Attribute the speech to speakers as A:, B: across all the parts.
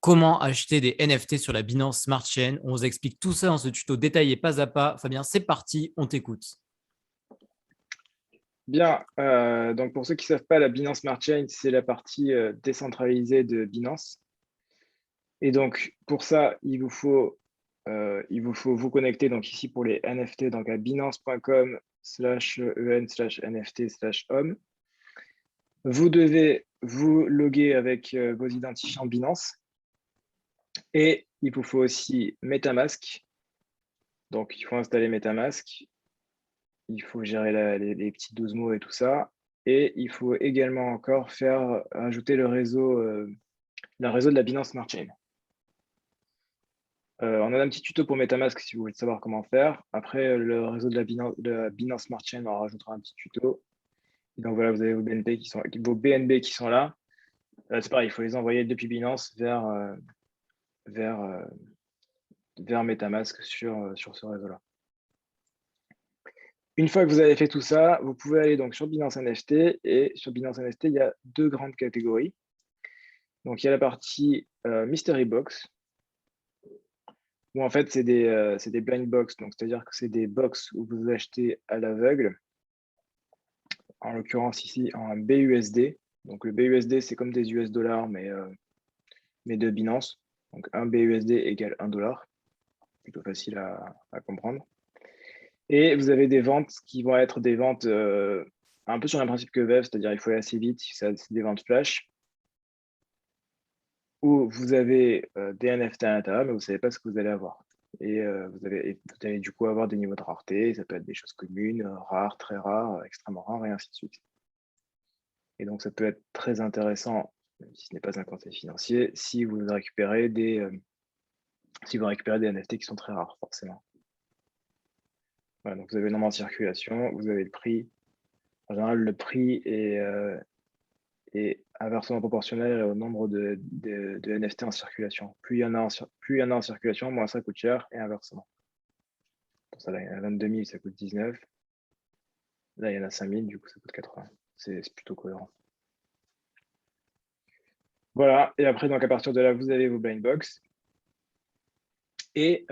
A: comment acheter des NFT sur la Binance Smart Chain. On vous explique tout ça dans ce tuto détaillé pas à pas. Fabien, c'est parti, on t'écoute.
B: Bien, donc pour ceux qui ne savent pas, la Binance Smart Chain, c'est la partie décentralisée de Binance. Et donc, pour ça, il vous faut connecter donc ici pour les NFT, donc à binance.com/en/nft/home. Vous devez vous loguer avec vos identifiants Binance. Et il vous faut aussi MetaMask. Donc, il faut installer MetaMask. Il faut gérer les petits 12 mots et tout ça. Et il faut également encore ajouter le réseau de la Binance Smart Chain. On a un petit tuto pour MetaMask si vous voulez savoir comment faire. Après, le réseau de la Binance Smart Chain, on rajoutera un petit tuto. Et donc voilà, vous avez vos BNB qui sont là. C'est pareil, il faut les envoyer depuis Binance vers MetaMask sur ce réseau-là. Une fois que vous avez fait tout ça, vous pouvez aller donc sur Binance NFT. Et sur Binance NFT, il y a deux grandes catégories. Donc, il y a la partie Mystery Box, où en fait, c'est des blind box. Donc, c'est-à-dire que c'est des box où vous achetez à l'aveugle, en l'occurrence ici en BUSD. Donc, le BUSD, c'est comme des US dollars, mais de Binance. Donc, un BUSD égale 1 dollar. Plutôt facile à comprendre. Et vous avez des ventes qui vont être des ventes un peu sur le même principe que VEV, c'est-à-dire il faut aller assez vite, c'est des ventes flash, où vous avez des NFT à l'intérieur, mais vous ne savez pas ce que vous allez avoir. Et vous allez du coup avoir des niveaux de rareté, ça peut être des choses communes, rares, très rares, extrêmement rares, et ainsi de suite. Et donc ça peut être très intéressant, même si ce n'est pas un conseil financier, si vous récupérez des NFT qui sont très rares, forcément. Voilà, donc vous avez le nombre en circulation, vous avez le prix. En général, le prix est inversement proportionnel au nombre de NFT en circulation. Plus il y en a en circulation, moins ça coûte cher, et inversement. Pour ça, là, il y en a 22 000, ça coûte 19. Là, il y en a 5 000, du coup, ça coûte 80. C'est plutôt cohérent. Voilà, et après, donc à partir de là, vous avez vos blind box. Et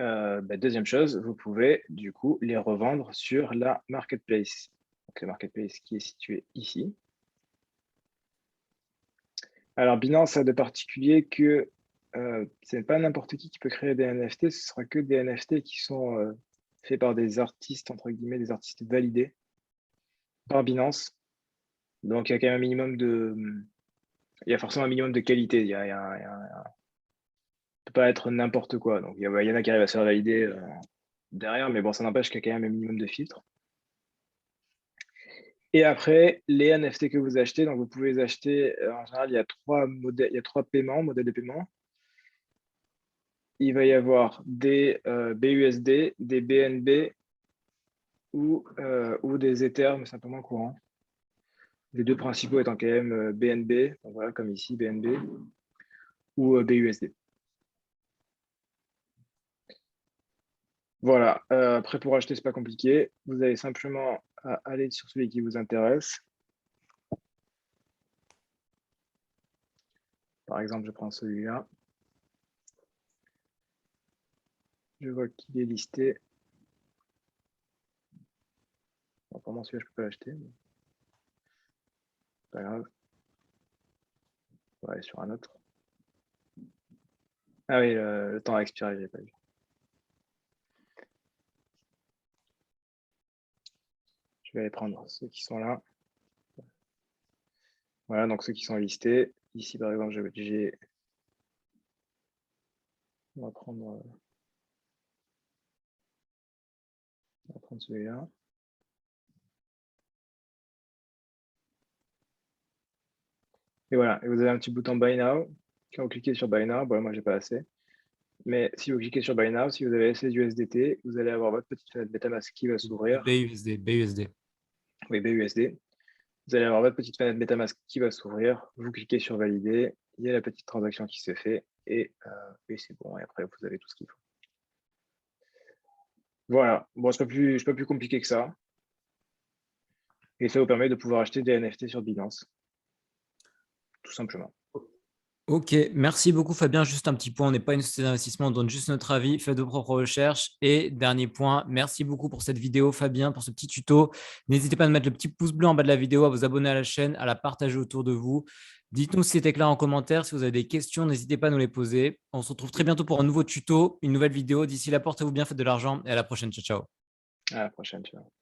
B: deuxième chose, vous pouvez du coup les revendre sur la marketplace. Donc la marketplace qui est située ici. Alors Binance a de particulier que ce n'est pas n'importe qui peut créer des NFT, ce sera que des NFT qui sont faits par des artistes, entre guillemets, des artistes validés par Binance. Donc il y a quand même un minimum il y a forcément un minimum de qualité. Il ne peut pas être n'importe quoi. Donc il y en a qui arrivent à se faire valider derrière, mais bon, ça n'empêche qu'il y a quand même un minimum de filtres. Et après, les NFT que vous achetez, donc vous pouvez les acheter, en général, il y a trois modèles, il y a trois modèles de paiement. Il va y avoir des BUSD, des BNB ou des Ethers, mais simplement courants. Les deux principaux étant quand même BNB, donc voilà, comme ici, BNB, ou BUSD. Voilà, après pour acheter, c'est pas compliqué. Vous avez simplement à aller sur celui qui vous intéresse. Par exemple, je prends celui-là. Je vois qu'il est listé. Bon, pour moi, celui-là, je ne peux pas l'acheter. Mais... pas grave. On va aller sur un autre. Ah oui, le temps a expiré, je l'ai pas vu. Je vais aller prendre ceux qui sont là. Voilà, donc ceux qui sont listés. Ici, par exemple, on va prendre celui-là. Et voilà, et vous avez un petit bouton Buy Now. Quand vous cliquez sur Buy Now, bon, moi, j'ai pas assez. Mais si vous cliquez sur Buy Now, si vous avez assez d'USDT, vous allez avoir votre petite fenêtre MetaMask qui va s'ouvrir.
A: BUSD.
B: Oui, BUSD. Vous allez avoir votre petite fenêtre MetaMask qui va s'ouvrir. Vous cliquez sur Valider. Il y a la petite transaction qui se fait. Et c'est bon. Et après, vous avez tout ce qu'il faut. Voilà. Bon, c'est pas plus compliqué que ça. Et ça vous permet de pouvoir acheter des NFT sur Binance. Tout simplement.
A: Ok, merci beaucoup Fabien. Juste un petit point, on n'est pas une société d'investissement, on donne juste notre avis, faites vos propres recherches. Et dernier point, merci beaucoup pour cette vidéo Fabien, pour ce petit tuto. N'hésitez pas à mettre le petit pouce bleu en bas de la vidéo, à vous abonner à la chaîne, à la partager autour de vous. Dites-nous si c'était clair en commentaire, si vous avez des questions, n'hésitez pas à nous les poser. On se retrouve très bientôt pour un nouveau tuto, une nouvelle vidéo. D'ici là, portez-vous bien, faites de l'argent et à la prochaine. Ciao, ciao.
B: À la prochaine. Ciao.